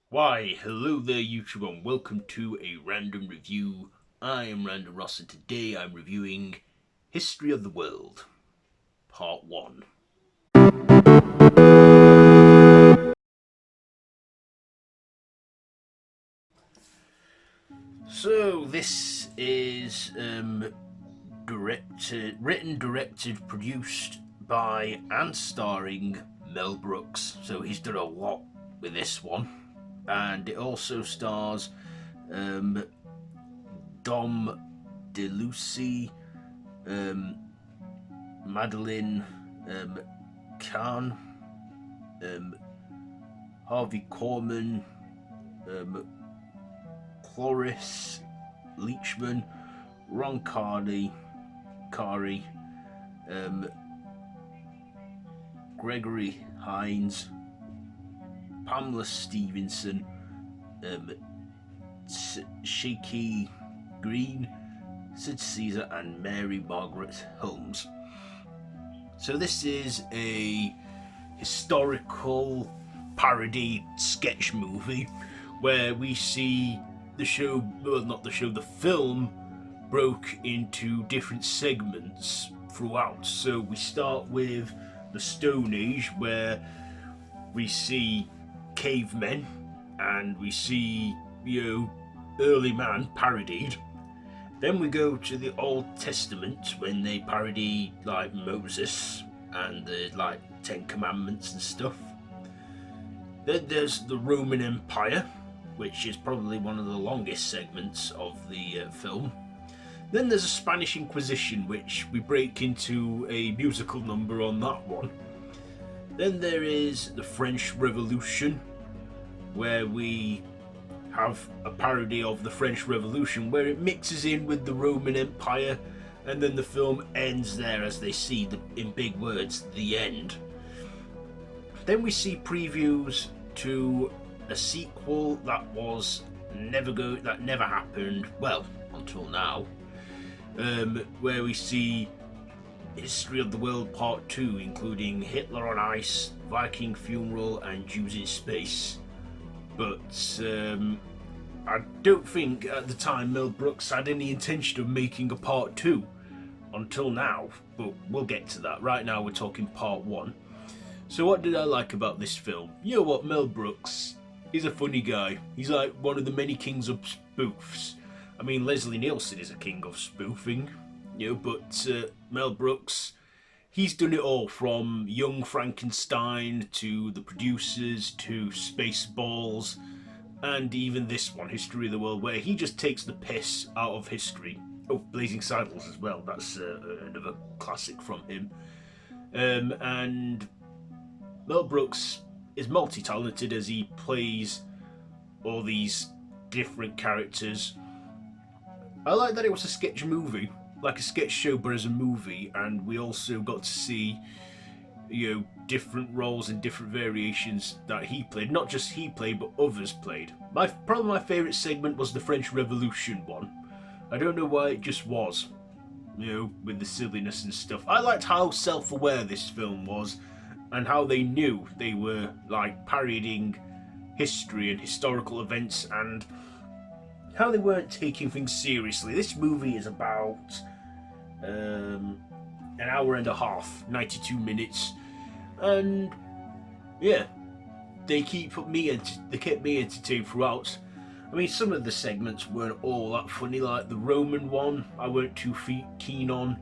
Why, hello there YouTube and welcome to a random review. I am Random Ross and today I'm reviewing History of the World, Part 1. So this is written, directed, produced by and starring Mel Brooks. So he's done a lot with this one. And it also stars um, Dom DeLucy, Madeline Kahn, Harvey Korman, Cloris Leachman, Ron Kari, Gregory Hines, Pamela Stevenson, Shaky Green, Sid Caesar, and Mary Margaret Holmes. So this is a historical parody sketch movie where we see the film broke into different segments throughout. So we start with the Stone Age where we see cavemen and we see, early man parodied. Then we go to the Old Testament when they parody like Moses and the Ten Commandments and stuff. Then there's the Roman Empire, which is probably one of the longest segments of the film. Then there's a Spanish Inquisition, which we break into a musical number on that one. Then there is the French Revolution, where we have a parody of the French Revolution where it mixes in with the Roman Empire, and then the film ends there as they see in big words, the end. Then we see previews to a sequel that never happened, well, until now, where we see History of the World Part 2, including Hitler on Ice, Viking Funeral, and Jews in Space. But I don't think at the time Mel Brooks had any intention of making a Part 2 until now, but we'll get to that. Right now we're talking Part 1. So what did I like about this film? You know what, Mel Brooks, he's a funny guy. He's like one of the many kings of spoofs. I mean, Leslie Nielsen is a king of spoofing, but Mel Brooks, he's done it all, from Young Frankenstein to The Producers to Spaceballs, and even this one, History of the World, where he just takes the piss out of history. Oh, Blazing Saddles as well, that's another classic from him. And Mel Brooks is multi-talented as he plays all these different characters. I like that it was a sketch movie, like a sketch show but as a movie, and we also got to see different roles and different variations that he played. Not just he played, but others played. Probably my favourite segment was the French Revolution one. I don't know why, it just was, with the silliness and stuff. I liked how self-aware this film was and how they knew they were parodying history and historical events, and how they weren't taking things seriously. This movie is about an hour and a half, 92 minutes, and yeah, they kept me entertained throughout. I mean, some of the segments weren't all that funny, like the Roman one I weren't too keen on,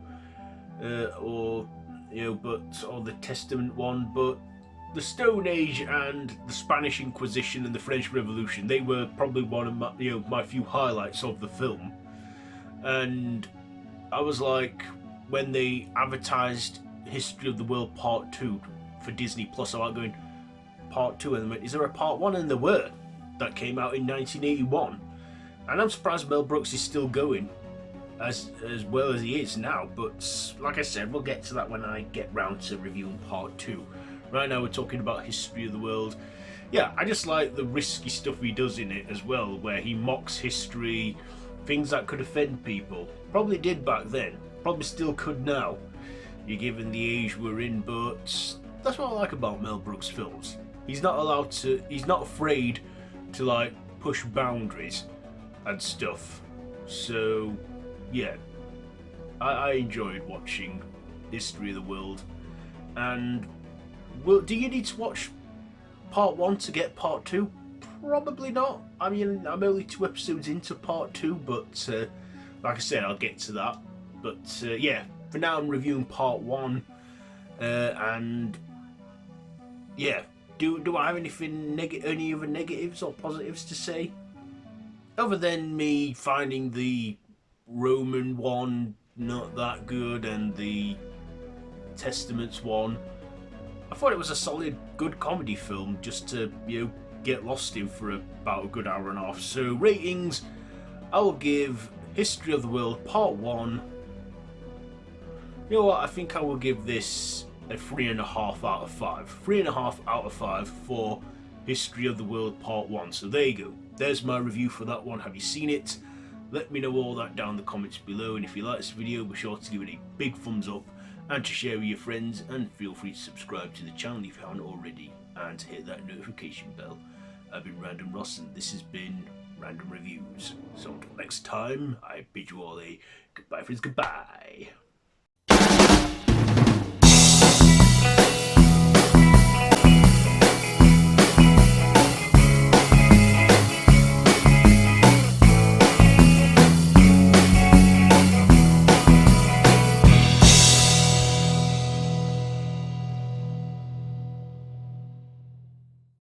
or the Testament one, but the Stone Age and the Spanish Inquisition and the French Revolution, they were probably one of my few highlights of the film. And I was like, when they advertised History of the World Part 2 for Disney Plus, I was going, Part 2, and they went, is there a Part 1? And there were. That came out in 1981. And I'm surprised Mel Brooks is still going as well as he is now. But like I said, we'll get to that when I get round to reviewing Part 2. Right now we're talking about History of the World. Yeah, I just like the risky stuff he does in it as well, where he mocks history, things that could offend people. Probably did back then, probably still could now, given the age we're in, but that's what I like about Mel Brooks films. He's not afraid to like push boundaries and stuff. So yeah, I enjoyed watching History of the World. And do you need to watch part 1 to get part 2? Probably not. I mean, I'm only 2 episodes into part 2, but like I said, I'll get to that. But yeah, for now I'm reviewing part 1, and yeah, do I have any other negatives or positives to say? Other than me finding the Roman one not that good and the Testaments one, I thought it was a solid, good comedy film just to, get lost in for about a good hour and a half. So ratings, I will give History of the World Part 1. You know what, I think I will give this a 3.5 out of 5. 3.5 out of 5 for History of the World Part 1. So there you go. There's my review for that one. Have you seen it? Let me know all that down in the comments below. And if you like this video, be sure to give it a big thumbs up and to share with your friends. And feel free to subscribe to the channel if you haven't already. And hit that notification bell. I've been Random Ross and this has been Random Reviews. So until next time, I bid you all a goodbye friends, goodbye.